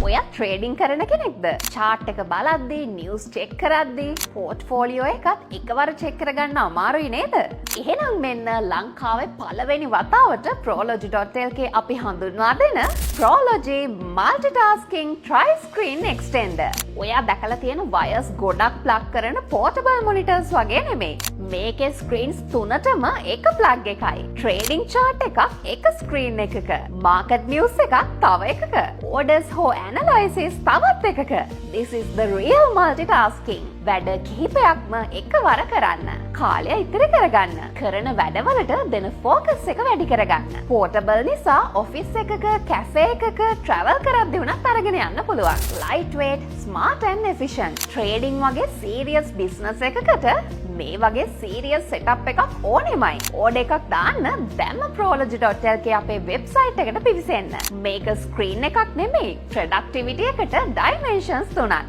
ඔයා ට්‍රේඩින් කරන කෙනෙක්ද? චාට් එක බලද්දී, නිවුස් චෙක් කරද්දී, පෝර්ට්ෆෝලියෝ එකත් එකවර චෙක් කරගන්න අමාරුයි නේද? එහෙනම් මෙන්න ලංකාවේ පළවෙනි වතාවට Prology.lk අපි හඳුන්වා දෙන Prology Multitasking Tri-Screen Extender. ඔයා දැකලා තියෙන වයර්ස් ගොඩක් ප්ලග් කරන පෝර්ටබල් මොනිටර්ස් වගේ නෙමෙයි. මේකේ ස්ක්‍රීන්ස් තුනටම එක ප්ලග් එකයි. ට්‍රේඩින් චාර්ට් එකක් එක ස්ක්‍රීන් එකක. මාකට් නිවුස් එකක් තව එකක. ඕඩර්ස් හෝ ඇනලයිසිස් තවත් එකක. This is the real multitasking. වැඩ කිහිපයක්ම එකවර කරන්න. කාලය ඉතිරි කරගන්න. කරන වැඩවලට දෙන ෆෝකස් එක වැඩි කරගන්න. පෝර්ටබල් නිසා ඔෆිස් එකක, කැෆේ එකක ට්‍රැවල් කරද්දී වුණත් අරගෙන යන්න පුළුවන්. lightweight, smart and efficient. Trading වගේ සීරියස් බිස්නස් එකකට මේ වගේ සීරියස් සෙටප් එකක් ඕනෙමයි. ඕඩර් එකක් දාන්න දැන්ම Prology.lk අපේ වෙබ්සයිට් එකට පිවිසෙන්න. මේක ස්ක්‍රීන් එකක් නෙමෙයි, ප්‍රොඩක්ටිවිටි එකට ඩයිමෙන්ෂන්ස් තුනක්.